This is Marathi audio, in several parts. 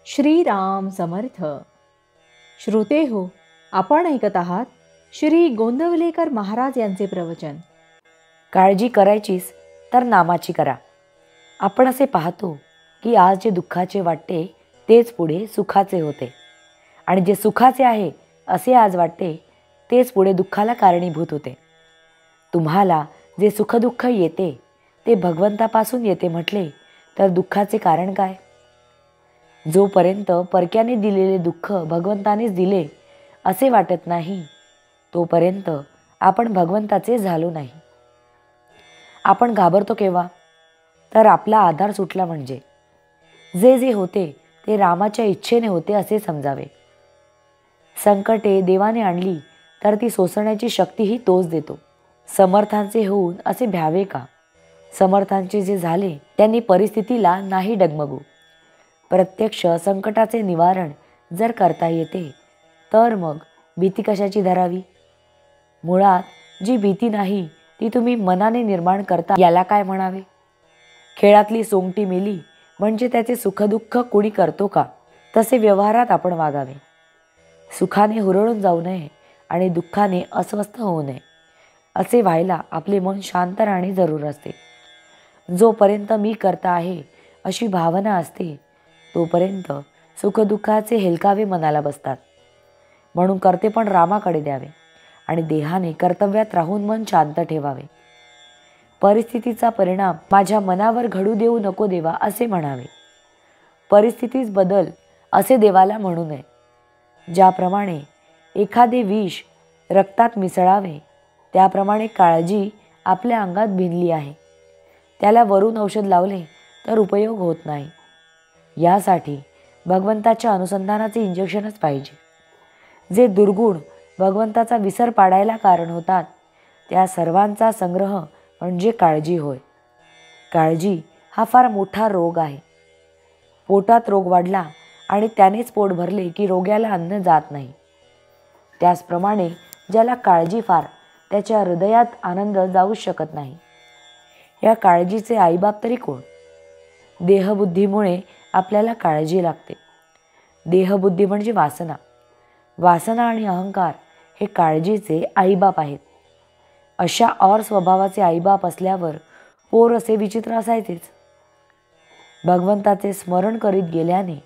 श्रीराम समर्थ. श्रोते हो, आपण ऐकत आहात श्री गोंदवलेकर महाराज यांचे प्रवचन. काळजी करायचीच तर नामाची करा. आपण असे पाहतो की आज जे दुःखाचे वाटते तेच पुढे सुखाचे होते, आणि जे सुखाचे आहे असे आज वाटते तेच पुढे दुःखाला कारणीभूत होते. तुम्हाला जे सुखदुःख येते ते भगवंतापासून येते म्हटले तर दुःखाचे कारण काय? जोपर्यंत परक्याने दिलेले दुःख भगवंतानेच दिले असे वाटत नाही तोपर्यंत आपण भगवंताचे झालो नाही. आपण घाबरतो केव्हा? तर आपला आधार सुटला म्हणजे. जे जे होते ते रामाच्या इच्छेने होते असे समजावे. संकटे देवाने आणली तर ती सोसण्याची शक्तीही तोच देतो. समर्थांचे होऊन असे भ्यावे का? समर्थांचे जे झाले त्यांनी परिस्थितीला नाही डगमगू. प्रत्यक्ष संकटाचे निवारण जर करता येते तर मग भीती कशाची धरावी? मुळात जी भीती नाही ती तुम्ही मनाने निर्माण करता याला काय म्हणावे? खेळातली सोंगटी मेली म्हणजे त्याचे सुखदुःख कुणी करतो का? तसे व्यवहारात आपण वागावे. सुखाने हुरळून जाऊ नये आणि दुःखाने अस्वस्थ होऊ नये. असे व्हायला आपले मन शांत राहणे जरूर असते. जोपर्यंत मी करता आहे अशी भावना असते तोपर्यंत सुखदुःखाचे हेलकावे मनाला बसतात. म्हणून करते पण रामाकडे द्यावे आणि देहाने कर्तव्यात राहून मन शांत ठेवावे. परिस्थितीचा परिणाम माझ्या मनावर घडू देऊ नको देवा असे म्हणावे. परिस्थितीच बदल असे देवाला म्हणू नये. ज्याप्रमाणे एखादे विष रक्तात मिसळावे त्याप्रमाणे काळजी आपल्या अंगात भिनली आहे, त्याला वरून औषध लावले तर उपयोग होत नाही. यासाठी भगवंताच्या अनुसंधानाचे इंजेक्शनच पाहिजे. जे दुर्गुण भगवंताचा विसर पाडायला कारण होतात त्या सर्वांचा संग्रह म्हणजे काळजी होय. काळजी हा फार मोठा रोग आहे. पोटात रोग वाढला आणि त्यानेच पोट भरले की रोग्याला अन्न जात नाही. त्याचप्रमाणे ज्याला काळजी फार त्याच्या हृदयात आनंद जाऊच शकत नाही. या काळजीचे आईबाप तरी कोण? देहबुद्धीमुळे आपल्याला काळजी लागते. देहबुद्धी म्हणजे वासना. वासना आणि अहंकार हे काळजीचे आईबाप आहेत. अशा और स्वभावाचे आईबाप असल्यावर पोर असे विचित्र असायचेच. भगवंताचे स्मरण करीत गेल्याने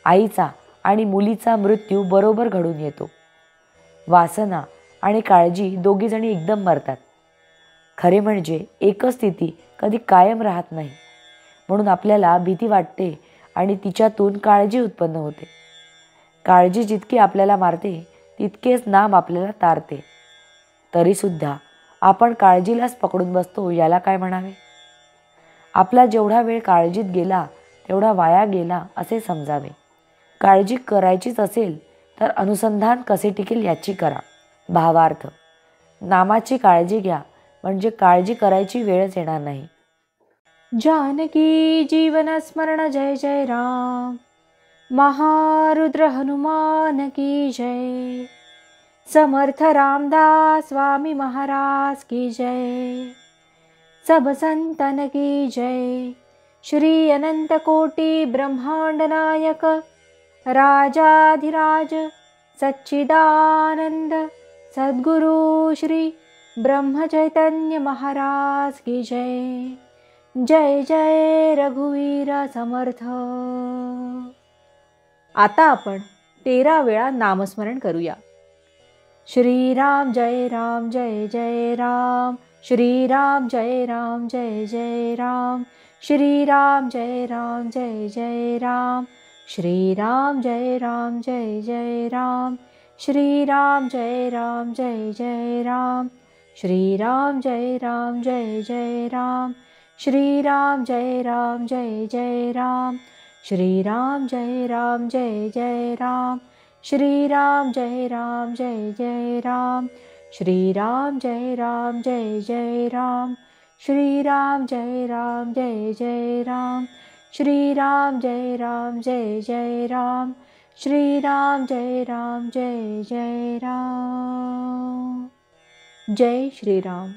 आईचा आणि मुलीचा मृत्यू बरोबर घडून येतो. वासना आणि काळजी दोघीजणी एकदम मरतात. खरे म्हणजे एकच स्थिती कधी कायम राहत नाही. म्हणून आपल्याला भीती वाटते आणि तिच्यातून काळजी उत्पन्न होते. काळजी जितकी आपल्याला मारते तितकेच नाम आपल्याला तारते. तरीसुद्धा आपण काळजीलाच पकडून बसतो याला काय म्हणावे? आपला जेवढा वेळ काळजीत गेला तेवढा वाया गेला असे समजावे. काळजी करायचीच असेल तर अनुसंधान कसे टिकेल याची करा. भावार्थ: नामाची काळजी घ्या म्हणजे काळजी करायची वेळच येणार नाही. जानकी जीवन स्मरण जय जय राम. महारुद्र हनुमान की जय. समर्थ रामदास स्वामी महाराज की जय. सब संतन की जय. श्री अनंत कोटि ब्रह्मांड नायक राजाधिराज सच्चिदानंद सद्गुरु श्री ब्रह्म चैतन्य महाराज की जय. जय जय रघुवीर समर्थ. आता आपण 13 वेळा नामस्मरण करूया. श्रीराम जय राम जय जय राम. श्रीराम जय राम जय जय राम. श्रीराम जय राम जय जय राम. श्रीराम जय राम जय जय राम. श्रीराम जय राम जय जय राम. श्रीराम जय राम जय जय राम. श्रीराम जय राम जय जय राम. श्रीराम जय राम जय जय राम. श्रीराम जय राम जय जय राम. श्रीराम जय राम जय जय राम. श्रीराम जय राम जय जय राम. श्रीराम जय राम जय जय राम. श्रीराम जय राम जय जय राम. जय श्रीराम.